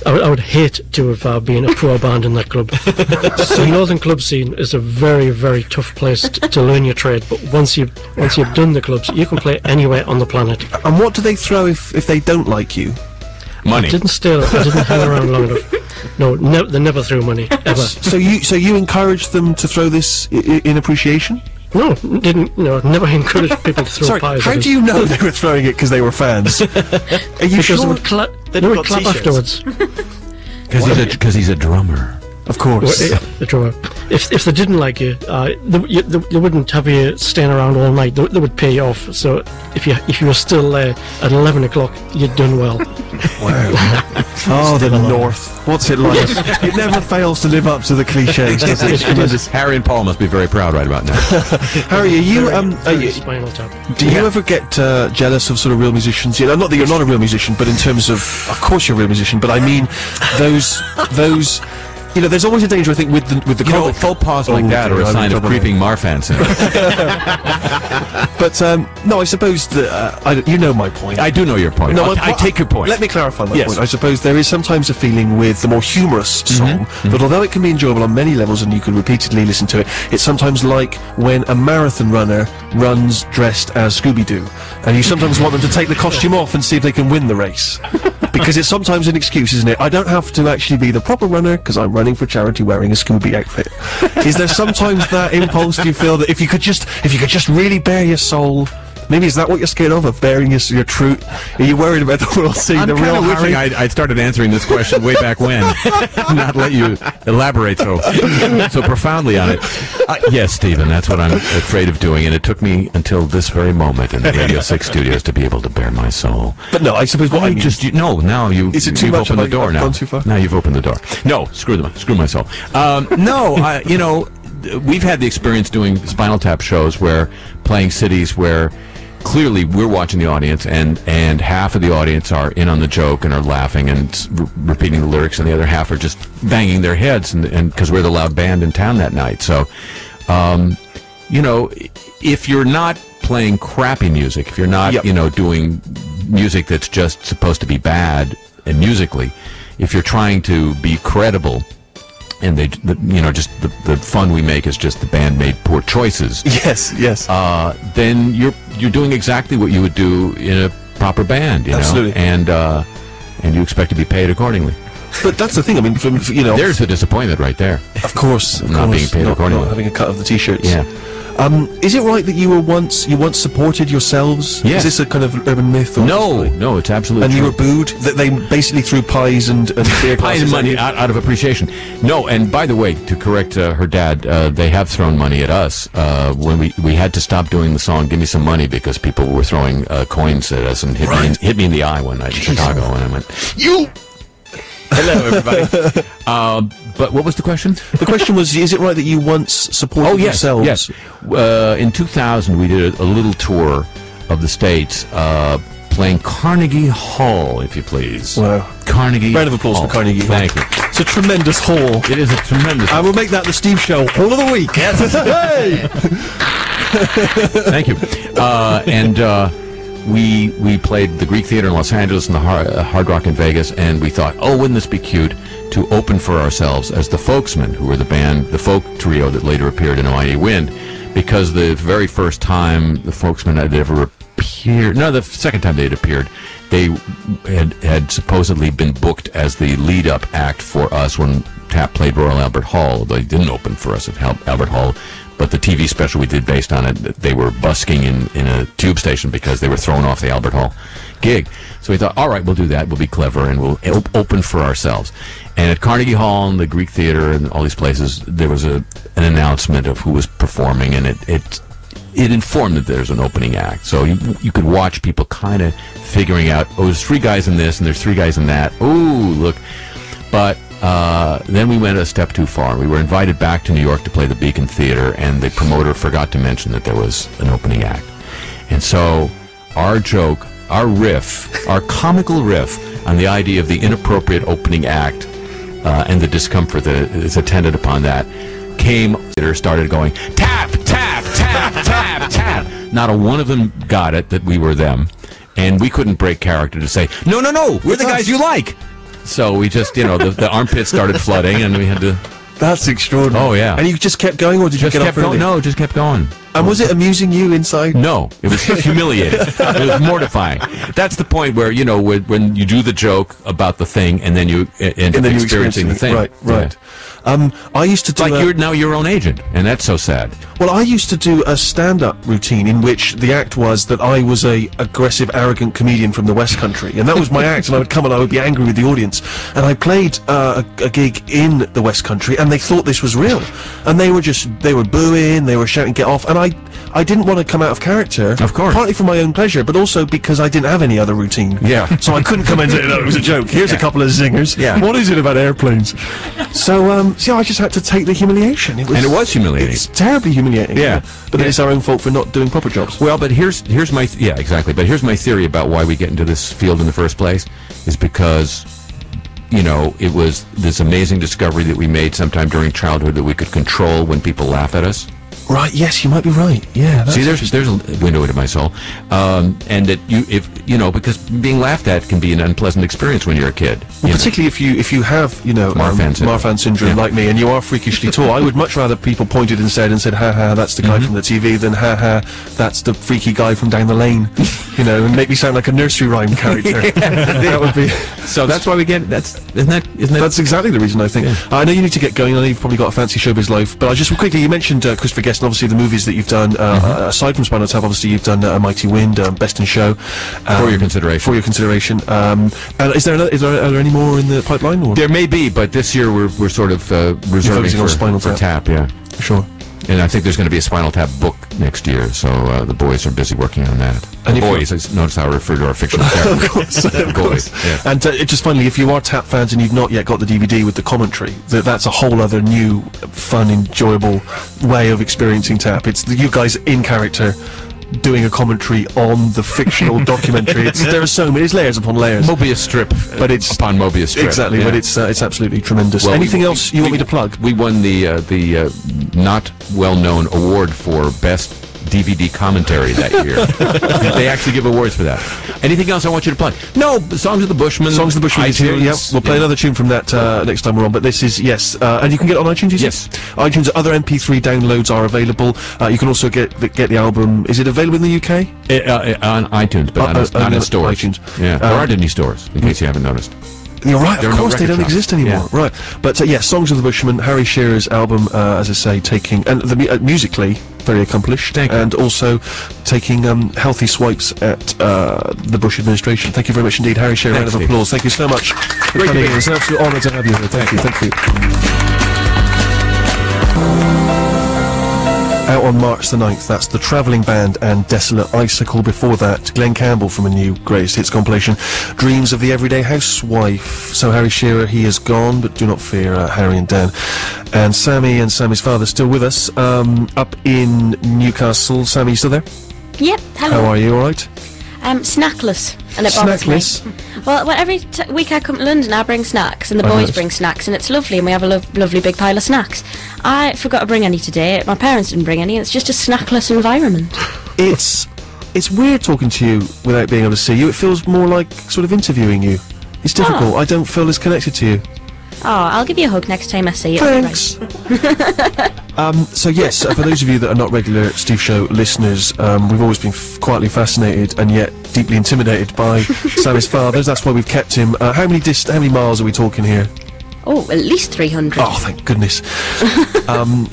I would hate to have been a pro band in that club. The Northern club scene is a very, very tough place to learn your trade. But once you've done the clubs, you can play anywhere on the planet. And what do they throw if they don't like you? I Money. didn't hang around long enough. No, they never threw money ever. So you encouraged them to throw this in appreciation? No, didn't. No, never encouraged people to throw pies. How do you know they were throwing it because they were fans? Are you because sure? They would clap afterwards. Because he's a drummer. Of course. The drummer. If they didn't like you, they wouldn't have you staying around all night. They would pay you off. So if you were still there at 11 o'clock, you'd done well. Wow. Oh, the North. What's it like? It never fails to live up to the cliches, does it? Harry and Paul must be very proud right about now. Harry, Spinal Tap. do you ever get jealous of sort of real musicians? You know, not that you're not a real musician, but in terms of course you're a real musician, but I mean those. You know, there's always a danger, I think, with the comic. Faux pas like that are a sign of creeping Marfan syndrome. But no, I suppose that you know my point. I do know your point. No, I take your point. Let me clarify my point. I suppose there is sometimes a feeling with the more humorous song that although it can be enjoyable on many levels and you can repeatedly listen to it, it's sometimes like when a marathon runner runs dressed as Scooby-Doo, and you sometimes want them to take the costume off and see if they can win the race. Because it's sometimes an excuse, isn't it? I don't have to actually be the proper runner because I'm running for charity wearing a Scooby outfit. Is there sometimes that impulse? Do you feel that if you could just really bare your soul? Maybe is that what you're scared of bearing your truth? Are you worried about the world seeing the real Harry? I'm kind of wishing I'd started answering this question way back when, not let you elaborate so profoundly on it. Yes, Stephen, that's what I'm afraid of doing, and it took me until this very moment in the Radio 6 studios to be able to bare my soul. But no, I suppose what I mean... now you've opened the door now. Gone too far? Now you've opened the door. No, screw myself. We've had the experience doing Spinal Tap shows where playing cities where clearly we're watching the audience and half of the audience are in on the joke and are laughing and repeating the lyrics, and the other half are just banging their heads and because we're the loud band in town that night. So if you're not playing crappy music, if you're not doing music that's just supposed to be bad and musically, if you're trying to be credible, and the fun we make is just the band made poor choices. Yes. Then you're doing exactly what you would do in a proper band, Absolutely. know, and you expect to be paid accordingly. But that's the thing. I mean, there's the disappointment right there. Of course, not being paid accordingly, not having a cut of the t-shirts. Yeah. Is it right that you once supported yourselves? Yes. Is this a kind of urban myth? Or no, it's absolutely true. And you were booed? That they basically threw pies and beer pies and money out of appreciation. No, and by the way, to correct her dad, they have thrown money at us when we had to stop doing the song "Give Me Some Money" because people were throwing coins at us and hit me in the eye one night in Chicago, and I went, "You." Hello, everybody. But what was the question? The question was, is it right that you once supported yourselves? Yes. In 2000, we did a little tour of the States, playing Carnegie Hall, if you please. Wow. Carnegie Round of applause Hall. for Carnegie Hall. Thank you. It's a tremendous hall. It is a tremendous hall. And we'll make that the Steve Show Hall of the Week. Yes. Hey! Thank you. We played the Greek Theater in Los Angeles and the Hard Rock in Vegas, and we thought, wouldn't this be cute to open for ourselves as the Folksmen, who were the folk trio that later appeared in Mighty Wind, because the very first time the Folksmen had ever appeared, the second time they'd appeared, they had supposedly been booked as the lead-up act for us when Tap played Royal Albert Hall. They didn't open for us at Albert Hall, but the TV special we did based on it, they were busking in a tube station because they were thrown off the Albert Hall gig. So we thought, all right, we'll do that. We'll be clever, and we'll open for ourselves. And at Carnegie Hall and the Greek Theater and all these places, there was an announcement of who was performing, and it informed that there's an opening act. So you could watch people kind of figuring out, there's 3 guys in this, and there's 3 guys in that. Ooh, look. But then we went a step too far. We were invited back to New York to play the Beacon Theater, and the promoter forgot to mention that there was an opening act. And so our joke, our riff, our comical riff on the idea of the inappropriate opening act and the discomfort that is attended upon that started going, tap, tap, tap, tap, tap. Not a one of them got it that we were them. And we couldn't break character to say, no, we're the guys you like. So we just, the armpits started flooding, and we had to. That's extraordinary. Oh, yeah. And you just kept going, or did you get off early? No, just kept going. And was it amusing you inside? No, it was humiliating. It was mortifying. That's the point where, when you do the joke about the thing, and then you end up experiencing the thing. Right. Yeah. I used to do you're now your own agent, and that's so sad. Well, I used to do a stand-up routine in which the act was that I was a aggressive, arrogant comedian from the West Country, and that was my act, and I would come and I would be angry with the audience. And I played a gig in the West Country, and they thought this was real. And they were booing, they were shouting, "Get off!" And I didn't want to come out of character. Of course. Partly for my own pleasure, but also because I didn't have any other routine. Yeah. So I couldn't come in and say, "No, it was a joke. Here's a couple of zingers." Yeah. What is it about airplanes? So, I just had to take the humiliation. And it was humiliating. It's terribly humiliating. Yeah. But then it's our own fault for not doing proper jobs. Well, but here's my exactly. But here's my theory about why we get into this field in the first place, is because it was this amazing discovery that we made sometime during childhood that we could control when people laugh at us. Right, yes, you might be right. Yeah. See, there's a window into my soul. And that because being laughed at can be an unpleasant experience when you're a kid. Well, particularly if you have, Marfan syndrome like me, and you are freakishly tall, I would much rather people pointed and said, "Ha ha, that's the guy from the TV," than "Ha ha, that's the freaky guy from down the lane," and make me sound like a nursery rhyme character. That would be. So that's why we get. Isn't that? That's exactly the reason, I think. Yeah. I know you need to get going. I know you've probably got a fancy showbiz life, but I just quickly, you mentioned Christopher Guest, and obviously the movies that you've done. Aside from Spinal Tap, obviously you've done A Mighty Wind, Best in Show. For your consideration. And are there any more in the pipeline? Or? There may be, but this year we're sort of reserving for Spinal Tap. Yeah, sure. And I think there's going to be a Spinal Tap book next year, so the boys are busy working on that. And boys, notice how I refer to our fictional characters. Of course. Yeah. And just finally, if you are Tap fans and you've not yet got the DVD with the commentary, that's a whole other new, fun, enjoyable way of experiencing Tap. It's you guys in character doing a commentary on the fictional documentary. There are so many layers upon layers. Mobius strip, but it's upon Mobius strip. Exactly, yeah. But it's absolutely tremendous. Well, anything else you want me to plug? We won the not well-known award for best DVD commentary that year. They actually give awards for that. Anything else I want you to plug? No, Songs of the Bushmen. Songs of the Bushmen is here, yeah. We'll play another tune from that next time we're on, but this is, yes, and you can get it on iTunes, you Yes. iTunes, other MP3 downloads are available. You can also get the album. Is it available in the UK? On iTunes, but not in stores. iTunes. Yeah, there aren't any stores, in case you haven't noticed. You're right, of course, they don't shops. exist anymore. Yeah. Right, but Songs of the Bushmen, Harry Shearer's album, as I say, taking, and musically very accomplished, Thank you. and also taking healthy swipes at the Bush administration. Thank you very much indeed, Harry Shearer. Round of applause. Thank you so much for coming in. It's an absolute honour to have you here. Thank you. Out on March the 9th, that's The Travelling Band and Desolate Icicle. Before that, Glenn Campbell from a new Greatest Hits compilation, Dreams of the Everyday Housewife. So Harry Shearer, he is gone, but do not fear, Harry and Dan. And Sammy and Sammy's father still with us, up in Newcastle. Sammy, you still there? Yep, hello. How are you, alright? Snackless, and it bothers me. Snackless? Well, every week I come to London, I bring snacks, and the boys bring snacks, and it's lovely, and we have a lovely big pile of snacks. I forgot to bring any today. My parents didn't bring any. It's just a snackless environment. It's weird talking to you without being able to see you. It feels more like sort of interviewing you. It's difficult. I don't feel as connected to you. Oh, I'll give you a hug next time I see you. Thanks. So yes, for those of you that are not regular Steve Show listeners, we've always been quietly fascinated and yet deeply intimidated by Sammy's fathers. That's why we've kept him. How many miles are we talking here? Oh, at least 300. Oh, thank goodness.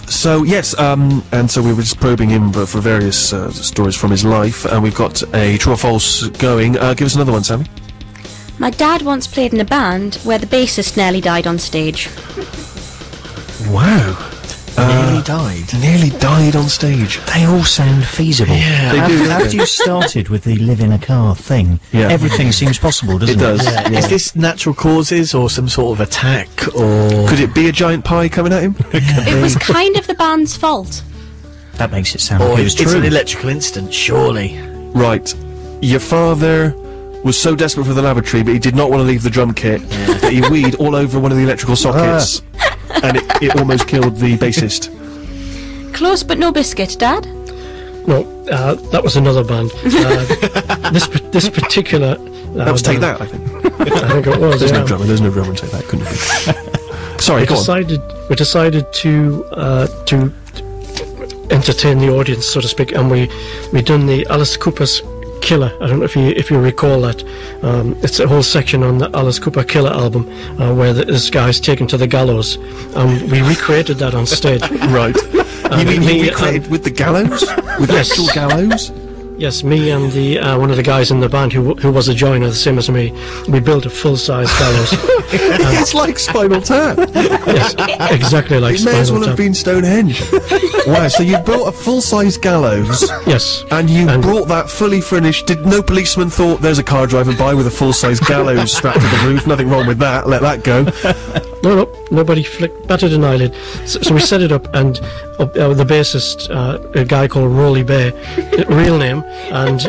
So yes, and so we were just probing him for various stories from his life, and we've got a true or false going. Give us another one, Sammy. My dad once played in a band where the bassist nearly died on stage. Wow. Nearly died on stage. They all sound feasible. Yeah, they do. After you started with the live in a car thing, everything seems possible, doesn't it? It does. Yeah. Is this natural causes or some sort of attack, or could it be a giant pie coming at him? It was kind of the band's fault. That makes it sound like or it was it's true. an electrical incident, surely. Right. Your father was so desperate for the lavatory, but he did not want to leave the drum kit, that he weed all over one of the electrical sockets, and it almost killed the bassist. Close but no biscuit, Dad. No, that was another band. This particular That was Take That, I think. I think it was. There's no drummer in Take That, couldn't be. Sorry, go on. We decided to entertain the audience, so to speak, and we done the Alice Cooper's Killer. I don't know if you recall that. It's a whole section on the Alice Cooper Killer album where this guy's taken to the gallows. We recreated that on stage. Right. You mean you recreated with the gallows? With the actual gallows? Yes, me and the one of the guys in the band who was a joiner, the same as me, we built a full-size gallows. It's like Spinal Tap. Yes, exactly like It may as well have been Stonehenge. Wow, so you built a full-size gallows. Yes. And you brought that fully finished. Did no policeman thought there's a car driving by with a full-size gallows strapped to the roof? Nothing wrong with that. Let that go. No, nobody batted an eyelid. So we set it up, and the bassist, a guy called Rolly Bear, real name, and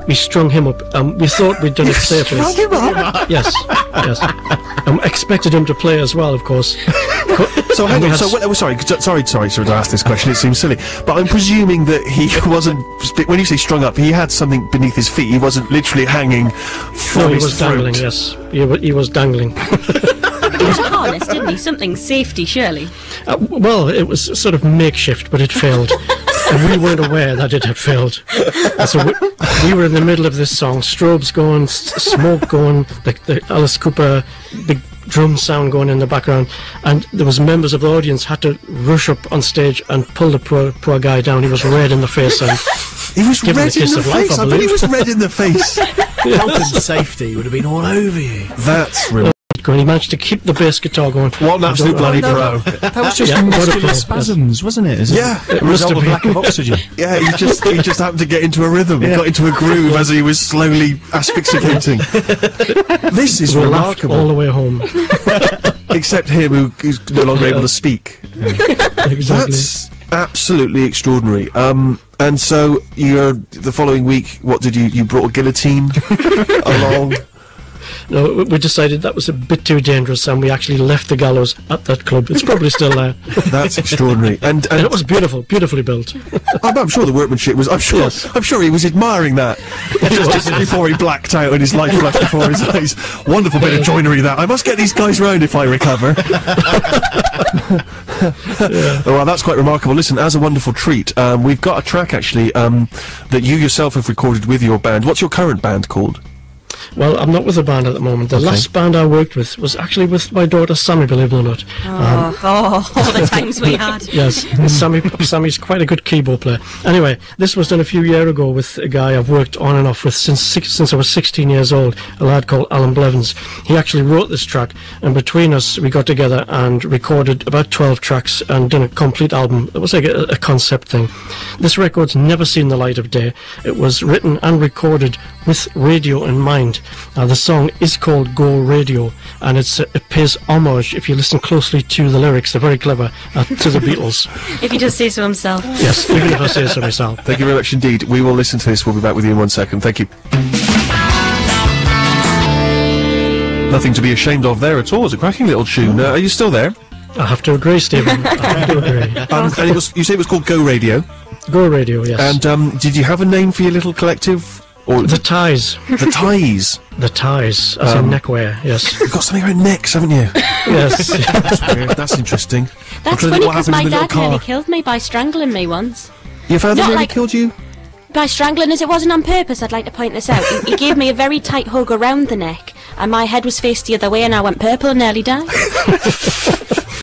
we strung him up. We thought we'd done it safely. Strung him up? Yes. Expected him to play as well, of course. So hang on. Sorry to ask this question. It seems silly, but I'm presuming that he wasn't. When you say strung up, he had something beneath his feet. He wasn't literally hanging from his throat. Dangling. Yes, he was dangling. He had a harness, didn't he? Something safety, surely. Well, it was sort of makeshift, but it failed. And we weren't aware that it had failed. So we were in the middle of this song, strobes going, smoke going, the Alice Cooper big drum sound going in the background, and there was members of the audience had to rush up on stage and pull the poor guy down. He was red in the face, and he was red in the face. I bet he was red in the face. Health and safety would have been all over you. That's he managed to keep the bass guitar going. What an absolute bloody pro. That was just muscular spasms, wasn't it? It result of lack of oxygen. Yeah, he just happened to get into a rhythm. He got into a groove as he was slowly asphyxiating. This is remarkable. All the way home. Except him, who's no longer able to speak. Exactly. That's absolutely extraordinary. And so the following week, what did you brought a guillotine along? No, we decided that was a bit too dangerous, and we actually left the gallows at that club. It's probably still there. That's extraordinary, and it was beautifully built. I'm sure the workmanship was. I'm sure he was admiring that just before he blacked out and his life flashed before his eyes. Wonderful bit of joinery that. I must get these guys round if I recover. Well, that's quite remarkable. Listen, as a wonderful treat, we've got a track actually that you yourself have recorded with your band. What's your current band called? Well, I'm not with a band at the moment. The last band I worked with was actually with my daughter Sammy, believe it or not. All the times we had. Yes, Sammy's quite a good keyboard player. Anyway, this was done a few years ago with a guy I've worked on and off with since I was 16 years old, a lad called Alan Blevins. He actually wrote this track, and between us we got together and recorded about 12 tracks and done a complete album. It was like a concept thing. This record's never seen the light of day. It was written and recorded with radio in mind. The song is called Go Radio, and it pays homage, if you listen closely to the lyrics, they're very clever, to the Beatles. If he does say so himself. Yes, even if I say so myself. Thank you very much indeed. We will listen to this. We'll be back with you in 1 second. Thank you. Nothing to be ashamed of there at all. It's a cracking little tune. Are you still there? I have to agree, Stephen. I have to agree. And you say it was called Go Radio? Go Radio, yes. And did you have a name for your little collective? Or the Ties. The Ties. The Ties, as in neckwear, yes. You've got something about necks, haven't you? Yes. That's weird. That's interesting. That's funny, because my dad nearly killed me by strangling me once. Your father nearly killed you? By strangling, as it wasn't on purpose, I'd like to point this out. He gave me a very tight hug around the neck, and my head was faced the other way, and I went purple and nearly died.